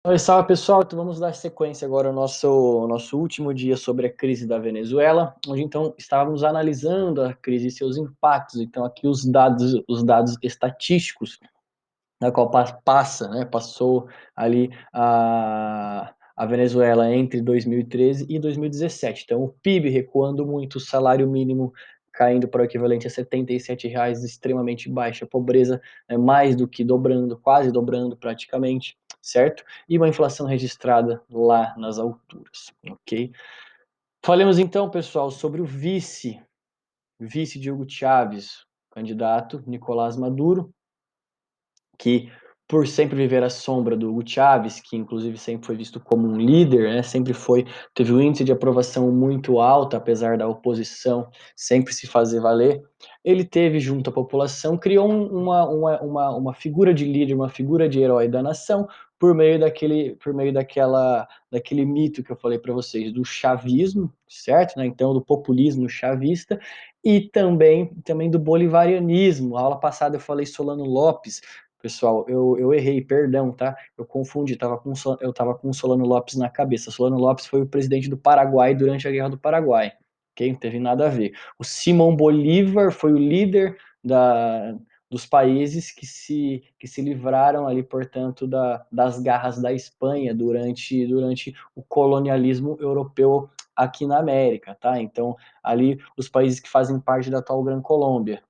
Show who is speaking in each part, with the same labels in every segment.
Speaker 1: Oi, salve pessoal, então vamos dar sequência agora ao nosso último dia sobre a crise da Venezuela, onde então estávamos analisando a crise e seus impactos. Então aqui os dados estatísticos na qual passou ali a Venezuela entre 2013 e 2017. Então, o PIB recuando muito, o salário mínimo caindo para o equivalente a R$ 77, extremamente baixa, a pobreza mais do que dobrando, quase dobrando praticamente, certo? E uma inflação registrada lá nas alturas, ok? Falemos então, pessoal, sobre o vice de Hugo Chávez, candidato Nicolás Maduro, que por sempre viver à sombra do Hugo Chávez, que inclusive sempre foi visto como um líder, né, teve um índice de aprovação muito alto, apesar da oposição sempre se fazer valer, ele teve junto à população, criou uma figura de líder, uma figura de herói da nação, daquele mito que eu falei para vocês, do chavismo, certo? Né? Então, do populismo chavista, e também do bolivarianismo. A aula passada eu falei Solano Lopes. Pessoal, eu errei, perdão, tá? Eu confundi, eu tava com o Solano Lopes na cabeça. Solano Lopes foi o presidente do Paraguai durante a Guerra do Paraguai, ok? Não teve nada a ver. O Simão Bolívar foi o líder dos países que se livraram ali, portanto, das garras da Espanha durante o colonialismo europeu aqui na América, tá? Então, ali os países que fazem parte da atual Gran Colômbia,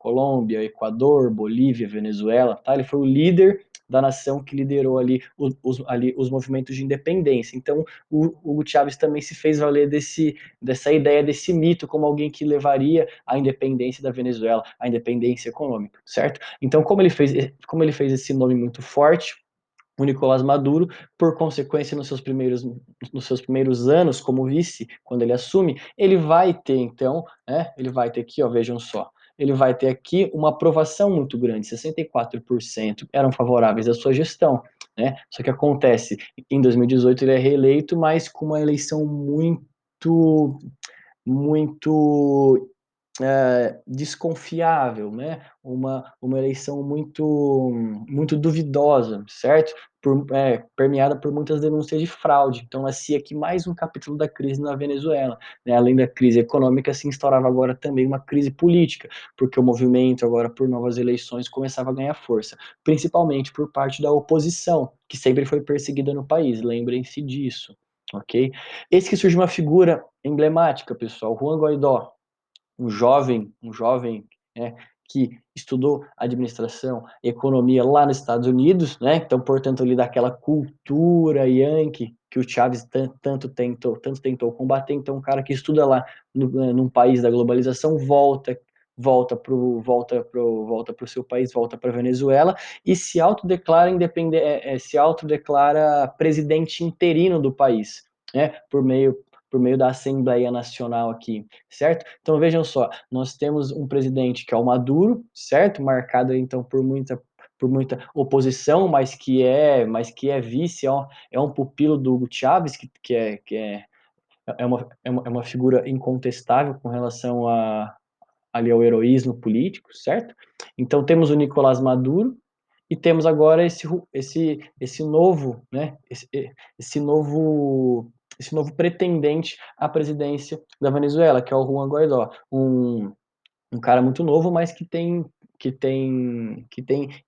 Speaker 1: Equador, Bolívia, Venezuela, tá? Ele foi o líder da nação que liderou ali os movimentos de independência. Então, o Hugo Chávez também se fez valer dessa ideia, desse mito, como alguém que levaria a independência da Venezuela, a independência econômica, certo? Então, como ele fez esse nome muito forte, o Nicolás Maduro, por consequência, nos seus primeiros anos como vice, quando ele assume, ele vai ter, então, né, ele vai ter aqui, ó, vejam só, ele vai ter aqui uma aprovação muito grande, 64% eram favoráveis à sua gestão, né? Só que acontece, em 2018 ele é reeleito, mas com uma eleição muito desconfiável, né? Uma eleição muito duvidosa, certo? Permeada por muitas denúncias de fraude. Então, nascia aqui mais um capítulo da crise na Venezuela. Né? Além da crise econômica, se instaurava agora também uma crise política, porque o movimento agora por novas eleições começava a ganhar força, principalmente por parte da oposição, que sempre foi perseguida no país. Lembrem-se disso, ok? Eis que surge uma figura emblemática, pessoal, Juan Guaidó, um jovem, né, que estudou administração, economia lá nos Estados Unidos, né? Então, portanto, ali daquela cultura yankee que o Chávez tanto tentou combater. Então, um cara que estuda lá num país da globalização volta pro seu país, volta para Venezuela e se autodeclara presidente interino do país, né? Por meio da Assembleia Nacional aqui, certo? Então vejam só, nós temos um presidente que é o Maduro, certo? Marcado então por muita oposição, mas que é vice, ó, é um pupilo do Hugo Chávez, que é uma figura incontestável com relação ali ao heroísmo político, certo? Então temos o Nicolás Maduro e temos agora esse novo, né? Esse novo pretendente à presidência da Venezuela, que é o Juan Guaidó, um cara muito novo, mas que tem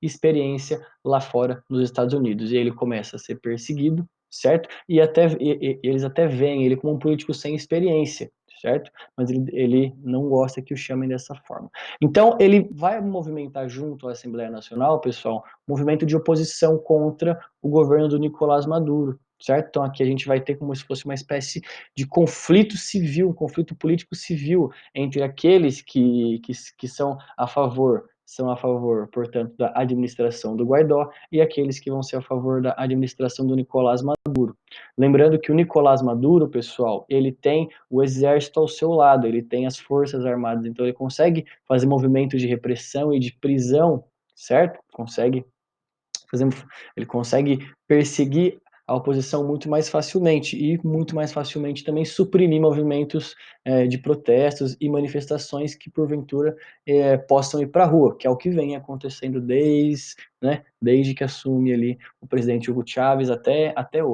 Speaker 1: experiência lá fora nos Estados Unidos. E ele começa a ser perseguido, certo? Eles até veem ele como um político sem experiência, certo? Mas ele não gosta que o chamem dessa forma. Então, ele vai movimentar junto à Assembleia Nacional, pessoal, um movimento de oposição contra o governo do Nicolás Maduro, certo? Então, aqui a gente vai ter como se fosse uma espécie de conflito civil, um conflito político civil entre aqueles que são a favor, portanto, da administração do Guaidó e aqueles que vão ser a favor da administração do Nicolás Maduro. Lembrando que o Nicolás Maduro, pessoal, ele tem o exército ao seu lado, ele tem as forças armadas, então ele consegue fazer movimentos de repressão e de prisão, certo? Ele consegue perseguir a oposição muito mais facilmente e muito mais facilmente também suprimir movimentos de protestos e manifestações que porventura possam ir para a rua, que é o que vem acontecendo né, desde que assume ali o presidente Hugo Chávez até hoje.